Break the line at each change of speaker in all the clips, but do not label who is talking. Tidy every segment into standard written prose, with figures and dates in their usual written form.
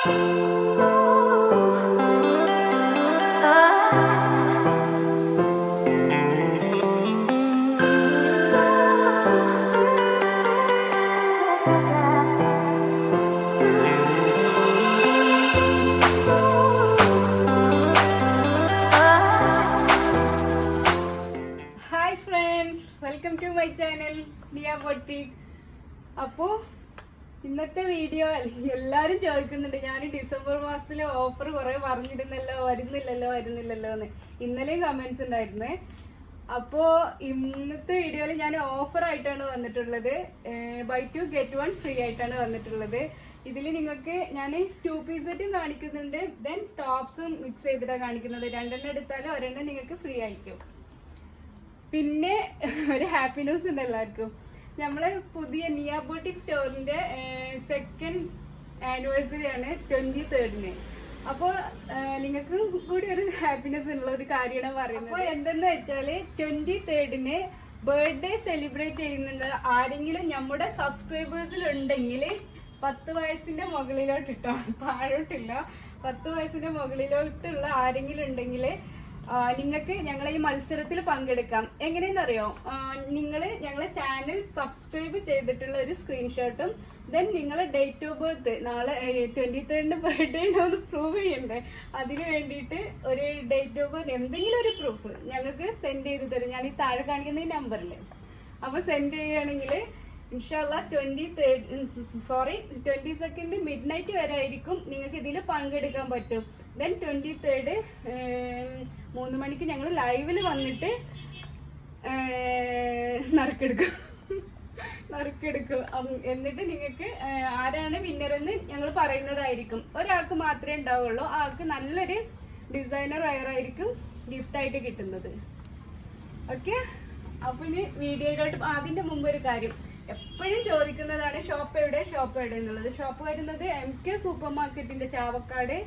Welcome to my channel നിയ boutique. അപ്പോൾ ഇന്നത്തെ വീഡിയോ എല്ലാവരും ചോദിക്കുന്നുണ്ട്, ഞാൻ ഡിസംബർ മാസത്തിൽ ഓഫർ കുറേ പറഞ്ഞിരുന്നല്ലോ, വരുന്നില്ലല്ലോ എന്ന്. ഇന്നലെയും കമൻസ് ഉണ്ടായിരുന്നേ. അപ്പോൾ ഇന്നത്തെ വീഡിയോയിൽ ഞാൻ ഓഫറായിട്ടാണ് വന്നിട്ടുള്ളത്. ബൈ 2 get 1 ഫ്രീ ആയിട്ടാണ് വന്നിട്ടുള്ളത്. ഇതിൽ നിങ്ങൾക്ക് ഞാൻ 2 പീസ് സെറ്റും കാണിക്കുന്നുണ്ട്, ദെൻ ടോപ്സും മിക്സ് ചെയ്തിട്ടാണ് കാണിക്കുന്നത്. 2 എടുത്താലും 1 നിങ്ങൾക്ക് ഫ്രീ ആയിരിക്കും. പിന്നെ ഒരു ഹാപ്പി ന്യൂസ് ഉണ്ട് എല്ലാവർക്കും. നമ്മളെ പുതിയ നിയ ബൊട്ടിക് സ്റ്റോറിന്റെ 2nd ആനിവേഴ്സറി ആണ് 23rd. അപ്പോൾ നിങ്ങൾക്ക് കൂടി ഒരു ഹാപ്പിനെസ് ഉള്ള ഒരു കാര്യമാണ് പറയുന്നത്. അപ്പോൾ എന്തെന്ന് വെച്ചാല് 23rd ബർത്ത്ഡേ സെലിബ്രേറ്റ് ചെയ്യുന്നുണ്ട് ആരെങ്കിലും നമ്മുടെ സബ്സ്ക്രൈബേഴ്സിൽ ഉണ്ടെങ്കിൽ 10 വയസ്സിന്റെ മുകളിലോട്ട് ഇട്ടോ, താഴോട്ടില്ല, 10 വയസ്സിന്റെ മുകളിലോട്ടുള്ള ആരെങ്കിലും ഉണ്ടെങ്കിൽ നിങ്ങൾക്ക് ഞങ്ങളെ ഈ മത്സരത്തിൽ പങ്കെടുക്കാം. എങ്ങനെയെന്നറിയോ, നിങ്ങൾ ഞങ്ങളെ ചാനൽ സബ്സ്ക്രൈബ് ചെയ്തിട്ടുള്ള ഒരു സ്ക്രീൻഷോട്ടും ദെൻ നിങ്ങളെ ഡേറ്റ് ഓഫ് ബർത്ത്, നാളെ 23rd ബർത്ത്ഡേ ഉണ്ടോന്ന് പ്രൂവ് ചെയ്യണ്ടേ, അതിന് വേണ്ടിയിട്ട് ഒരു ഡേറ്റ് ഓഫ് ബർത്ത് എന്തെങ്കിലും ഒരു പ്രൂഫ് ഞങ്ങൾക്ക് സെൻഡ് ചെയ്ത് തരും. ഞാൻ ഈ താഴെ കാണിക്കുന്ന ഈ നമ്പറിൽ. അപ്പോൾ സെൻഡ് ചെയ്യുകയാണെങ്കിൽ ഇൻഷാല്ലാ 22nd മിഡ്നൈറ്റ് വരെ ആയിരിക്കും നിങ്ങൾക്ക് ഇതിൽ പങ്കെടുക്കാൻ പറ്റും. ദെൻ 23rd 3 മണിക്ക് ഞങ്ങൾ ലൈവിൽ വന്നിട്ട് നറുക്കെടുക്കും. എന്നിട്ട് നിങ്ങൾക്ക് ആരാണ് വിന്നറെന്ന് ഞങ്ങൾ പറയുന്നതായിരിക്കും. ഒരാൾക്ക് മാത്രമേ ഉണ്ടാവുള്ളൂ. ആൾക്ക് നല്ലൊരു ഡിസൈനർ വെയർ ആയിരിക്കും ഗിഫ്റ്റായിട്ട് കിട്ടുന്നത്. ഓക്കെ, അപ്പൊ ഇനി വീഡിയോയിലോട്ട്. അതിന്റെ മുമ്പ് ഒരു കാര്യം എപ്പോഴും ചോദിക്കുന്നതാണ്, ഷോപ്പ് എവിടെ എന്നുള്ളത്. ഷോപ്പ് വരുന്നത് MK സൂപ്പർ മാർക്കറ്റിന്റെ ചാവക്കാട്,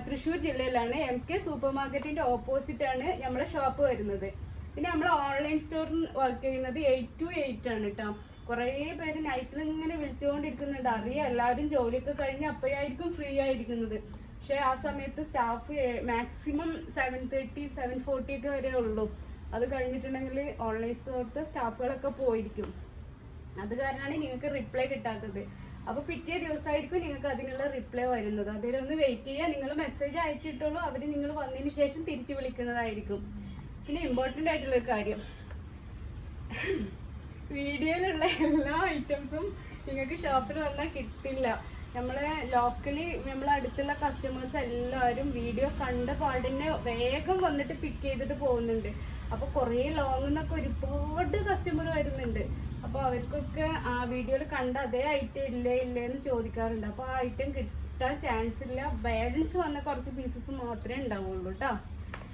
തൃശ്ശൂർ ജില്ലയിലാണ്. MK സൂപ്പർ മാർക്കറ്റിന്റെ ഓപ്പോസിറ്റ് ആണ് നമ്മുടെ ഷോപ്പ് വരുന്നത്. പിന്നെ നമ്മൾ ഓൺലൈൻ സ്റ്റോറിൽ വർക്ക് ചെയ്യുന്നത് 8 to 8 ആണ് കേട്ടോ. കുറേ പേര് നൈറ്റിൽ ഇങ്ങനെ വിളിച്ചുകൊണ്ടിരിക്കുന്നുണ്ട്. അറിയാം, എല്ലാവരും ജോലിയൊക്കെ കഴിഞ്ഞ് അപ്പോഴായിരിക്കും ഫ്രീ ആയിരിക്കുന്നത്. പക്ഷെ ആ സമയത്ത് സ്റ്റാഫ് മാക്സിമം 7:30 7:40 ഒക്കെ വരെ ഉള്ളൂ. അത് കഴിഞ്ഞിട്ടുണ്ടെങ്കിൽ ഓൺലൈൻ സ്റ്റോറിലത്തെ സ്റ്റാഫുകളൊക്കെ പോയിരിക്കും. അത് കാരണമാണ് നിങ്ങൾക്ക് റിപ്ലൈ കിട്ടാത്തത്. അപ്പോൾ പിറ്റേ ദിവസമായിരിക്കും നിങ്ങൾക്ക് അതിനുള്ള റിപ്ലൈ വരുന്നത്. അതിലൊന്ന് വെയിറ്റ് ചെയ്യുക. നിങ്ങൾ മെസ്സേജ് അയച്ചിട്ടുള്ളൂ, അവർ നിങ്ങൾ വന്നതിന് ശേഷം തിരിച്ചു വിളിക്കുന്നതായിരിക്കും. പിന്നെ ഇമ്പോർട്ടൻ്റ് ആയിട്ടുള്ളൊരു കാര്യം, വീഡിയോയിലുള്ള എല്ലാ ഐറ്റംസും നിങ്ങൾക്ക് ഷോപ്പിൽ വന്നാൽ കിട്ടില്ല. നമ്മളെ ലോക്കലി നമ്മളെ അടുത്തുള്ള കസ്റ്റമേഴ്സ് എല്ലാവരും വീഡിയോ കണ്ട പാടിനെ വേഗം വന്നിട്ട് പിക്ക് ചെയ്തിട്ട് പോകുന്നുണ്ട്. അപ്പോൾ കുറേ ലോങ്ങിൽ നിന്നൊക്കെ ഒരുപാട് കസ്റ്റമർ വരുന്നുണ്ട്. അപ്പോൾ അവർക്കൊക്കെ ആ വീഡിയോയിൽ കണ്ട അതേ ഐറ്റം ഇല്ലേന്ന് ചോദിക്കാറുണ്ട്. അപ്പോൾ ആ ഐറ്റം കിട്ടാൻ ചാൻസ് ഇല്ല. ബാലൻസ് വന്ന കുറച്ച് പീസസ് മാത്രമേ ഉണ്ടാവുള്ളൂ കേട്ടോ.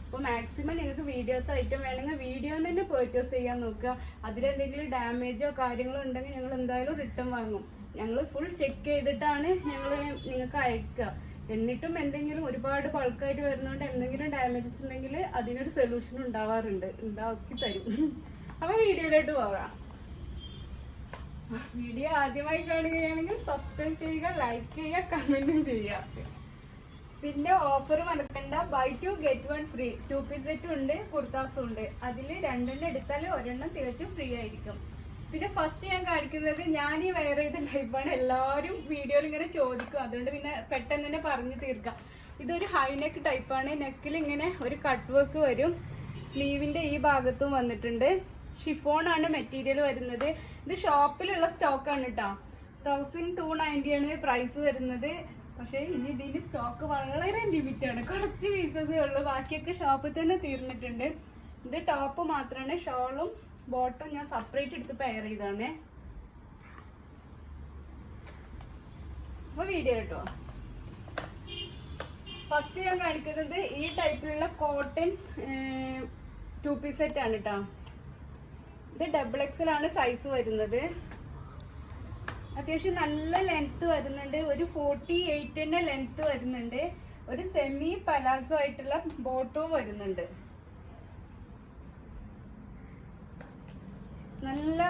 അപ്പോൾ മാക്സിമം നിങ്ങൾക്ക് വീഡിയോത്തെ ഐറ്റം വേണമെങ്കിൽ വീഡിയോ തന്നെ പർച്ചേസ് ചെയ്യാൻ നോക്കുക. അതിലെന്തെങ്കിലും ഡാമേജോ കാര്യങ്ങളോ ഉണ്ടെങ്കിൽ ഞങ്ങൾ എന്തായാലും റിട്ടേൺ വാങ്ങും. ഞങ്ങൾ ഫുൾ ചെക്ക് ചെയ്തിട്ടാണ് ഞങ്ങൾ നിങ്ങൾക്ക് അയക്കുക. എന്നിട്ടും എന്തെങ്കിലും ഒരുപാട് ബൾക്കായിട്ട് വരുന്നതുകൊണ്ട് എന്തെങ്കിലും ഡാമേജസ് ഉണ്ടെങ്കിൽ അതിനൊരു സൊല്യൂഷൻ ഉണ്ടാക്കി തരും. അപ്പോൾ വീഡിയോയിലോട്ട് പോകാം. വീഡിയോ ആദ്യമായി കാണുകയാണെങ്കിൽ സബ്സ്ക്രൈബ് ചെയ്യുക, ലൈക്ക് ചെയ്യുക, കമന്റും ചെയ്യുക. പിന്നെ ഓഫർ മറക്കണ്ട, ബൈ 2 get 1 ഫ്രീ. 2 പീസ് സെറ്റും ഉണ്ട്, കുർത്താസും ഉണ്ട്. അതിൽ 2 എടുത്താൽ 1 തികച്ചും ഫ്രീ ആയിരിക്കും. പിന്നെ ഫസ്റ്റ് ഞാൻ കാണിക്കുന്നത് ഞാൻ ഈ വെയർ ചെയ്ത ടൈപ്പാണ്. എല്ലാവരും വീഡിയോയിൽ ഇങ്ങനെ ചോദിക്കും, അതുകൊണ്ട് പിന്നെ പെട്ടെന്ന് തന്നെ പറഞ്ഞു തീർക്കാം. ഇതൊരു ഹൈ നെക്ക് ടൈപ്പാണ്. നെക്കിൽ ഇങ്ങനെ ഒരു കട്ട് വർക്ക് വരും. സ്ലീവിന്റെ ഈ ഭാഗത്തും വന്നിട്ടുണ്ട്. ഷിഫോൺ ആണ് മെറ്റീരിയൽ വരുന്നത്. ഇത് ഷോപ്പിലുള്ള സ്റ്റോക്കാണ് കേട്ടോ. 1290 ആണ് പ്രൈസ് വരുന്നത്. പക്ഷേ ഇനി ഇതിന്റെ സ്റ്റോക്ക് വളരെ ലിമിറ്റാണ്, കുറച്ച് പീസസേ ഉള്ളൂ. ബാക്കിയൊക്കെ ഷോപ്പിൽ തന്നെ തീർന്നിട്ടുണ്ട്. ഇത് ടോപ്പ് മാത്രമാണ്. ഷോളും ബോട്ടം ഞാൻ സെപ്പറേറ്റ് എടുത്ത് പെയർ ചെയ്താണ്. അപ്പൊ വീഡിയോ കേട്ടോ. ഫസ്റ്റ് ഞാൻ കാണിക്കുന്നത് ഈ ടൈപ്പിലുള്ള കോട്ടൺ 2 പീസ് സെറ്റ് ആണ് കേട്ടോ. ഇത് XXL ആണ് സൈസ് വരുന്നത്. അത്യാവശ്യം നല്ല ലെങ്ത് വരുന്നുണ്ട്. ഒരു 48 തന്നെ ലെങ്ത് വരുന്നുണ്ട്. ഒരു സെമി പലാസോ ആയിട്ടുള്ള ബോട്ടവും വരുന്നുണ്ട്. നല്ല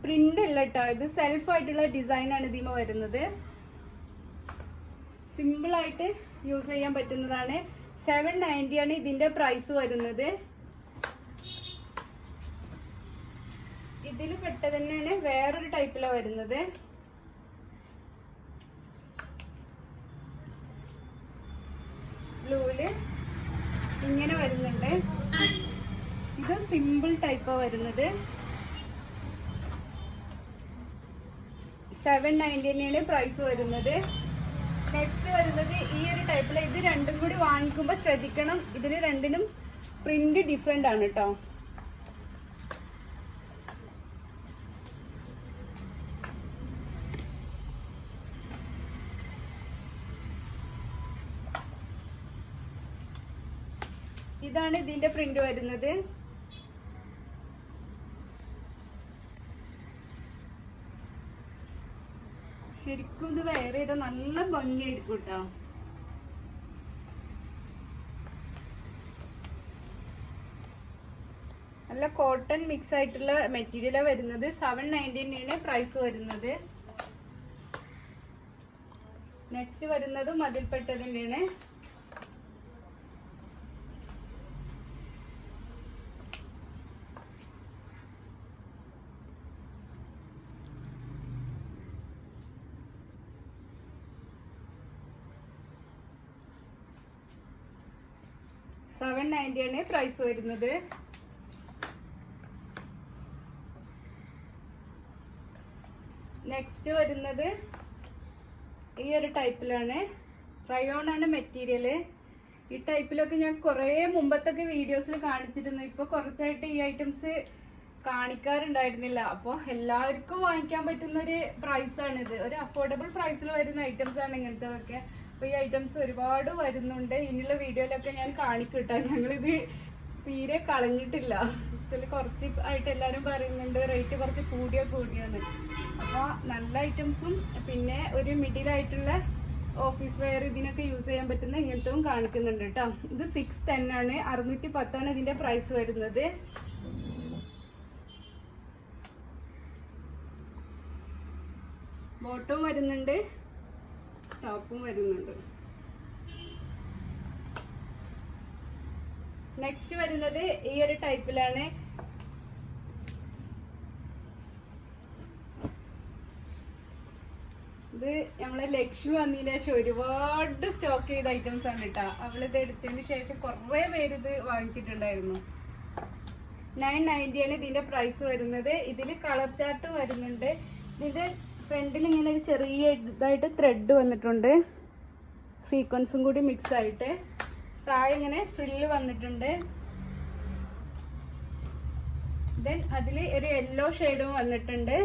പ്രിന്റ് ഇല്ല കേട്ടോ. ഇത് സെൽഫ് ആയിട്ടുള്ള ഡിസൈൻ ആണ് ഇതിമ വരുന്നത്. സിമ്പിളായിട്ട് യൂസ് ചെയ്യാൻ പറ്റുന്നതാണ്. 790 ആണ് ഇതിൻ്റെ പ്രൈസ് വരുന്നത്. ഇതിൽ പെട്ട തന്നെയാണ് വേറൊരു ടൈപ്പിലാണ് വരുന്നത്. ബ്ലൂവിൽ ഇങ്ങനെ വരുന്നുണ്ട്. ഇത് സിമ്പിൾ ടൈപ്പാണ് വരുന്നത്. 790 തന്നെയാണ് പ്രൈസ് വരുന്നത്. നെക്സ്റ്റ് വരുന്നത് ഈ ഒരു ടൈപ്പിൽ. ഇത് രണ്ടും കൂടി വാങ്ങിക്കുമ്പോൾ ശ്രദ്ധിക്കണം, ഇതിൽ രണ്ടിനും പ്രിന്റ് ഡിഫറെൻ്റ് ആണ് കേട്ടോ. ഇതാണ് ഇതിന്റെ പ്രിന്റ് വരുന്നത്. ശരിക്കും ഇത് വെയർ ചെയ്ത നല്ല ഭംഗിയായിരിക്കും കേട്ടോ. നല്ല കോട്ടൺ മിക്സ് ആയിട്ടുള്ള മെറ്റീരിയലാണ് വരുന്നത്. 790 തന്നെയാണ് പ്രൈസ് വരുന്നത്. നെക്സ്റ്റ് വരുന്നതും അതിൽപ്പെട്ടത് തന്നെയാണ്. $790 ആണ് പ്രൈസ് വരുന്നത്. നെക്സ്റ്റ് വരുന്നത് ഈ ഒരു ടൈപ്പിലാണ്. റയോൺ ആണ് മെറ്റീരിയൽ. ഈ ടൈപ്പിലൊക്കെ ഞാൻ കുറേ മുമ്പത്തൊക്കെ വീഡിയോസിൽ കാണിച്ചിരുന്നു. ഇപ്പോൾ കുറച്ചായിട്ട് ഈ ഐറ്റംസ് കാണിക്കാറുണ്ടായിരുന്നില്ല. അപ്പോൾ എല്ലാവർക്കും വാങ്ങിക്കാൻ പറ്റുന്നൊരു പ്രൈസാണിത്. ഒരു അഫോർഡബിൾ പ്രൈസിൽ വരുന്ന ഐറ്റംസ് ആണ് ഇങ്ങനത്തെ ഒക്കെ. അപ്പോൾ ഈ ഐറ്റംസ് ഒരുപാട് വരുന്നുണ്ട്. ഇനിയുള്ള വീഡിയോയിലൊക്കെ ഞാൻ കാണിക്കും കേട്ടോ. ഞങ്ങളിത് തീരെ കളഞ്ഞിട്ടില്ല. ചില കുറച്ച് ആയിട്ട് എല്ലാവരും പറയുന്നുണ്ട് റേറ്റ് കുറച്ച് കൂടിയാന്ന്. അപ്പോൾ നല്ല ഐറ്റംസും പിന്നെ ഒരു മിഡിലായിട്ടുള്ള ഓഫീസ് വെയർ ഇതിനൊക്കെ യൂസ് ചെയ്യാൻ പറ്റുന്ന ഇങ്ങനത്തും കാണിക്കുന്നുണ്ട് കേട്ടോ. ഇത് 610 ആണ്. 610 ആണ് ഇതിൻ്റെ പ്രൈസ് വരുന്നത്. ബോട്ടവും വരുന്നുണ്ട്, ടോപ്പും വരുന്നുണ്ട്. നെക്സ്റ്റ് വരുന്നത് ഈ ഒരു ടൈപ്പിലാണ്. ഇത് നമ്മളെ ലക്ഷ്മി വന്നതിന് ശേഷം ഒരുപാട് സ്റ്റോക്ക് ചെയ്ത ഐറ്റംസ് ആണ് കേട്ടോ. അവളിത് എടുത്തതിന് ശേഷം കുറേ പേര് ഇത് വാങ്ങിച്ചിട്ടുണ്ടായിരുന്നു. 990 ആണ് ഇതിന്റെ പ്രൈസ് വരുന്നത്. ഇതിൽ കളർ ചാർട്ട് വരുന്നുണ്ട്. ഇതിന്റെ ഫ്രണ്ടിൽ ഇങ്ങനെ ഒരു ചെറിയ ഇതായിട്ട് ത്രെഡ് വന്നിട്ടുണ്ട്, സീക്വൻസും കൂടി മിക്സ് ആയിട്ട്. താഴെ ഇങ്ങനെ ഫ്രില്ല് വന്നിട്ടുണ്ട്. ദെൻ അതിൽ ഒരു യെല്ലോ ഷെയ്ഡും വന്നിട്ടുണ്ട്.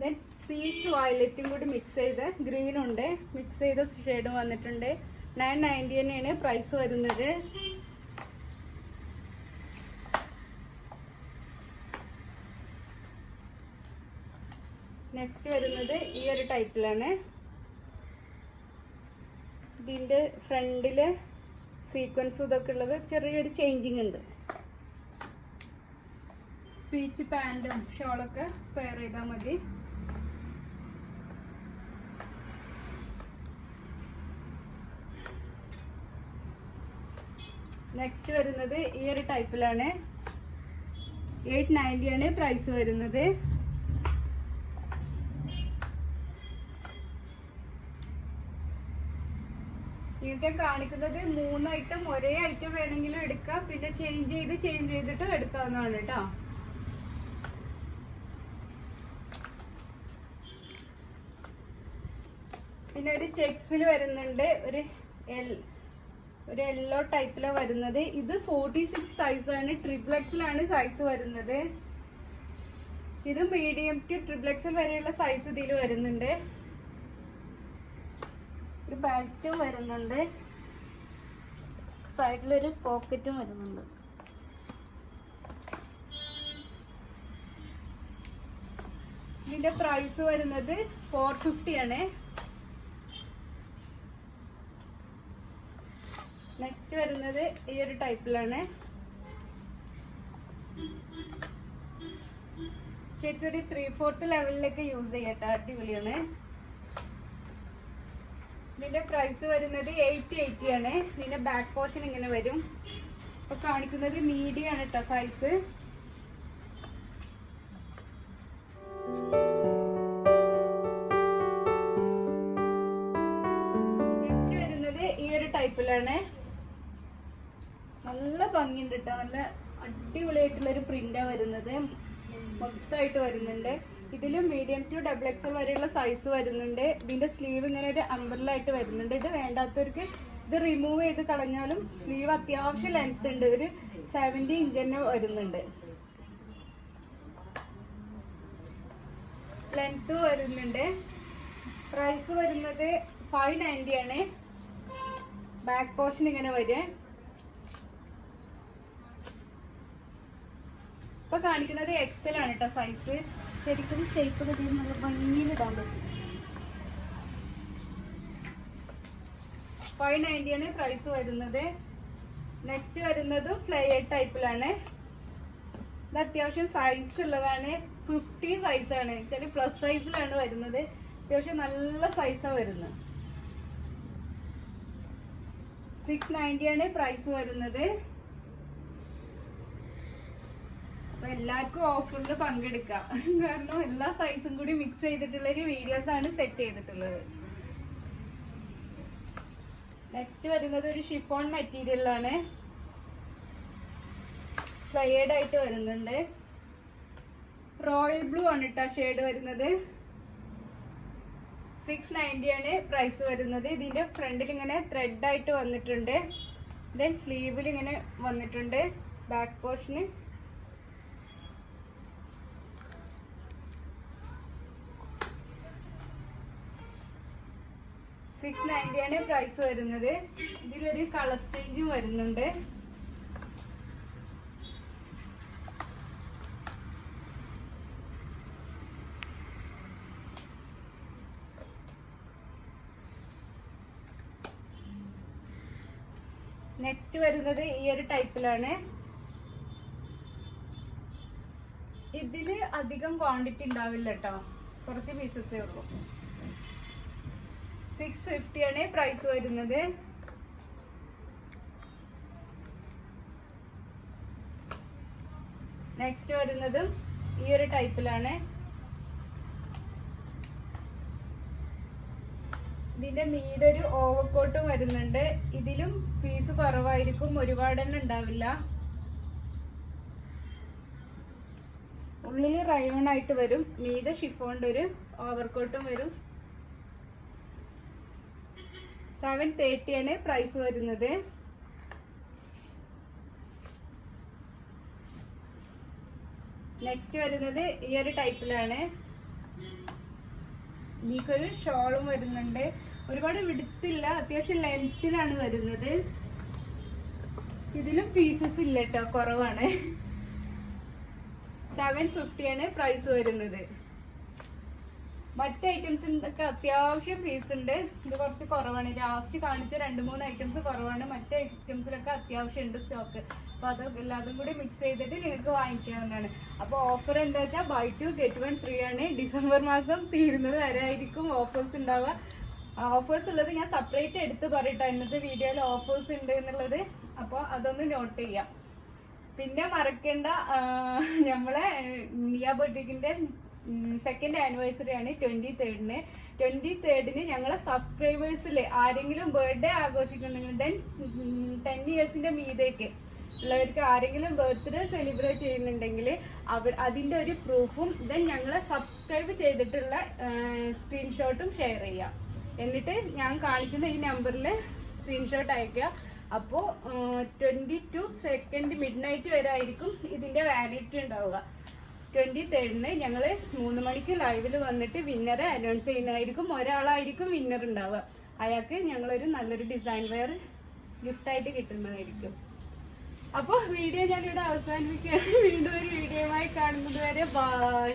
ദെൻ പീച്ച് വയലറ്റും കൂടി മിക്സ് ചെയ്ത് ഗ്രീനുണ്ട്, മിക്സ് ചെയ്ത ഷെയ്ഡും വന്നിട്ടുണ്ട്. 990 തന്നെയാണ് പ്രൈസ് വരുന്നത്. നെക്സ്റ്റ് വരുന്നത് ഈ ഒരു ടൈപ്പിലാണ്. ഇതിൻ്റെ ഫ്രണ്ടില് സീക്വൻസും ഇതൊക്കെ ഉള്ളത് ചെറിയൊരു ചേഞ്ചിങ് ഉണ്ട്. പീച്ച് പാൻറ്റും ഷോളൊക്കെ പെയർ ചെയ്താൽ മതി. നെക്സ്റ്റ് വരുന്നത് ഈ ഒരു ടൈപ്പിലാണ്. 890 ആണ് പ്രൈസ് വരുന്നത്. ഇതൊക്കെ കാണിക്കുന്നത് 3 ഐറ്റം ഒരേ ഐറ്റം വേണമെങ്കിലും എടുക്കാം, പിന്നെ ചേഞ്ച് ചെയ്തിട്ട് എടുക്കാവുന്നതാണ് കേട്ടോ. പിന്നെ ഒരു ചെക്സിൽ വരുന്നുണ്ട്, ഒരു യെല്ലോ ടൈപ്പിലാണ് വരുന്നത്. ഇത് 46 സൈസാണ്, ട്രിപ്ലെക്സിലാണ് സൈസ് വരുന്നത്. ഇത് മീഡിയം ടു ട്രിപ്ലെക്സിൽ വരെയുള്ള സൈസ് ഇതിൽ വരുന്നുണ്ട്. ഒരു ബാറ്റും വരുന്നുണ്ട്, സൈഡിലൊരു പോക്കറ്റും വരുന്നുണ്ട്. ഇതിന്റെ പ്രൈസ് വരുന്നത് 450 ആണ്. നെക്സ്റ്റ് വരുന്നത് ഈ ഒരു ടൈപ്പിലാണ്. ശരിക്കും ഒരു 3/4 ലെവലിലൊക്കെ യൂസ് ചെയ്യട്ടെ, അടിപൊളിയാണ്. ഇതിന്റെ പ്രൈസ് വരുന്നത് 880 ആണ്. ഇതിന്റെ ബാക്ക് പോർഷൻ ഇങ്ങനെ വരും. ഇപ്പൊ കാണിക്കുന്നത് മീഡിയം ആണ് കേട്ടോ സൈസ്. നെക്സ്റ്റ് വരുന്നത് ഈ ഒരു ടൈപ്പിലാണ്. നല്ല ഭംഗിയുണ്ട് കേട്ടോ, നല്ല അടിപൊളിയായിട്ടുള്ളൊരു പ്രിന്റാ വരുന്നത്, മൊത്തമായിട്ട് വരുന്നുണ്ട്. ഇതിലും മീഡിയം ടു XXL വരെയുള്ള സൈസ് വരുന്നുണ്ട്. ഇതിന്റെ സ്ലീവ് ഇങ്ങനെ ഒരു അംബ്രല്ല ആയിട്ട് വരുന്നുണ്ട്. ഇത് വേണ്ടാത്തവർക്ക് ഇത് റിമൂവ് ചെയ്ത് കളഞ്ഞാലും സ്ലീവ് അത്യാവശ്യം ലെങ്ത് ഉണ്ട്, ഒരു 70 ഇഞ്ച് തന്നെ വരുന്നുണ്ട്, ലെങ്ത് വരുന്നുണ്ട്. പ്രൈസ് വരുന്നത് 590 ആണ്. ബാക്ക് പോർഷൻ ഇങ്ങനെ വരും. ഇപ്പൊ കാണിക്കുന്നത് XL ആണ് കേട്ടോ സൈസ്. ശരിക്കും ഷേപ്പ് ഒക്കെ നല്ല ഭംഗിയിൽ ഇടാൻ പറ്റും. 590 ആണ് പ്രൈസ് വരുന്നത്. നെക്സ്റ്റ് വരുന്നത് ഫ്ലെയർ ടൈപ്പിലാണ്. ഇത് അത്യാവശ്യം സൈസ് ഉള്ളതാണ്, 50 സൈസാണ്. ചില പ്ലസ് സൈസിലാണ് വരുന്നത്. അത്യാവശ്യം നല്ല സൈസാണ് വരുന്നത്. 690 ആണ് പ്രൈസ് വരുന്നത്. അപ്പൊ എല്ലാവർക്കും ഓഫറിൽ പങ്കെടുക്കാം, കാരണം എല്ലാ സൈസും കൂടി മിക്സ് ചെയ്തിട്ടുള്ള ഒരു വീഡിയോസ് ആണ് സെറ്റ് ചെയ്തിട്ടുള്ളത്. നെക്സ്റ്റ് വരുന്നത് ഒരു ഷിഫോൺ മെറ്റീരിയലാണ്, ഫ്ലയേർഡ് ആയിട്ട് വരുന്നുണ്ട്. റോയൽ ബ്ലൂ ആണ് കേട്ടോ ഷെയ്ഡ് വരുന്നത്. 690 ആണ് പ്രൈസ് വരുന്നത്. ഇതിന്റെ ഫ്രണ്ടിൽ ഇങ്ങനെ ത്രെഡ് ആയിട്ട് വന്നിട്ടുണ്ട്. ദെൻ സ്ലീവിൽ ഇങ്ങനെ വന്നിട്ടുണ്ട്. ബാക്ക് പോർഷന് 690 ആണ് പ്രൈസ് വരുന്നത്. ഇതിലൊരു കളർ ചേഞ്ചും വരുന്നുണ്ട്. നെക്സ്റ്റ് വരുന്നത് ഈ ഒരു ടൈപ്പിലാണ്. ഇതില് അധികം ക്വാണ്ടിറ്റി ഉണ്ടാവില്ല കേട്ടോ, കുറച്ച് പീസസേ ഉള്ളൂ. 650 ആണ് പ്രൈസ് വരുന്നത്. നെക്സ്റ്റ് വരുന്നത് ഈ ഒരു ടൈപ്പിലാണ്. ഇതിന്റെ മീതെ ഒരു ഓവർകോട്ടും വരുന്നുണ്ട്. ഇതിലും പീസ് കുറവായിരിക്കും, ഒരുപാടെണ്ണം ഉണ്ടാവില്ല. ഉള്ളിൽ റയോൺ ആയിട്ട് വരും, മീതെ ഷിഫോണിന്റെ ഒരു ഓവർകോട്ടും വരും. 730 ആണ് പ്രൈസ് വരുന്നത്. നെക്സ്റ്റ് വരുന്നത് ഈ ഒരു ടൈപ്പിലാണ്. ഇതിക്കൊരു ഷോളും വരുന്നുണ്ട്. ഒരുപാട് വിടുത്തില്ല, അത്യാവശ്യം ലെങ്ത്തിലാണ് വരുന്നത്. ഇതിലും പീസസ് ഇല്ല കേട്ടോ, കുറവാണ്. 750 ആണ് പ്രൈസ് വരുന്നത്. മറ്റ് ഐറ്റംസിനൊക്കെ അത്യാവശ്യം പീസ് ഉണ്ട്. ഇത് കുറച്ച് കുറവാണ്. ലാസ്റ്റ് കാണിച്ച 2-3 ഐറ്റംസ് കുറവാണ്. മറ്റ് ഐറ്റംസിലൊക്കെ അത്യാവശ്യം ഉണ്ട് സ്റ്റോക്ക്. അപ്പോൾ അത് എല്ലാതും കൂടി മിക്സ് ചെയ്തിട്ട് നിങ്ങൾക്ക് വാങ്ങിക്കാവുന്നതാണ്. അപ്പോൾ ഓഫർ എന്താ വെച്ചാൽ buy 2 get 1 ഫ്രീ ആണ്. ഡിസംബർ മാസം തീരുന്നത് വരെ ആയിരിക്കും ഓഫേഴ്സ് ഉണ്ടാവുക. ഓഫേഴ്സ് ഉള്ളത് ഞാൻ സെപ്പറേറ്റ് എടുത്ത് പറയട്ടെ, ഇന്നത്തെ വീഡിയോയിൽ ഓഫേഴ്സ് ഉണ്ട് എന്നുള്ളത്. അപ്പോൾ അതൊന്ന് നോട്ട് ചെയ്യാം. പിന്നെ മറക്കേണ്ട, നമ്മളെ നിയ ബൊട്ടിക്കിൻ്റെ 2nd ആനിവേഴ്സറി ആണ് 23rd-ന്. 23rd-ന് ഞങ്ങളെ സബ്സ്ക്രൈബേഴ്സിൽ ആരെങ്കിലും ബർത്ത്ഡേ ആഘോഷിക്കുന്നുണ്ടെങ്കിൽ, ദെൻ 10 ഇയേഴ്സിന്റെ മീതേക്ക് ഉള്ളവർക്ക് ആരെങ്കിലും ബർത്ത്ഡേ സെലിബ്രേറ്റ് ചെയ്യുന്നുണ്ടെങ്കിൽ അതിന്റെ ഒരു പ്രൂഫും ദെൻ ഞങ്ങളെ സബ്സ്ക്രൈബ് ചെയ്തിട്ടുള്ള സ്ക്രീൻഷോട്ടും ഷെയർ ചെയ്യാം. എന്നിട്ട് ഞാൻ കാണിക്കുന്ന ഈ നമ്പറിൽ സ്ക്രീൻഷോട്ട് അയക്കുക. അപ്പോൾ 22 മിഡ്നൈറ്റ് വരെ ആയിരിക്കും ഇതിന്റെ വാലിഡിറ്റി ഉണ്ടാവുക. 23rd-ന് ഞങ്ങൾ 3 മണിക്ക് ലൈവിൽ വന്നിട്ട് വിന്നറെ അനൗൺസ് ചെയ്യുന്നതായിരിക്കും. ഒരാളായിരിക്കും വിന്നർ ഉണ്ടാവുക. അയാൾക്ക് ഞങ്ങളൊരു നല്ലൊരു ഡിസൈൻ വെയർ ഗിഫ്റ്റായിട്ട് കിട്ടുന്നതായിരിക്കും. അപ്പോൾ വീഡിയോ ഞാനിവിടെ അവസാനിപ്പിക്കുകയാണ്. വീണ്ടും ഒരു വീഡിയോയുമായി കാണുന്നത് വരെ ബൈ.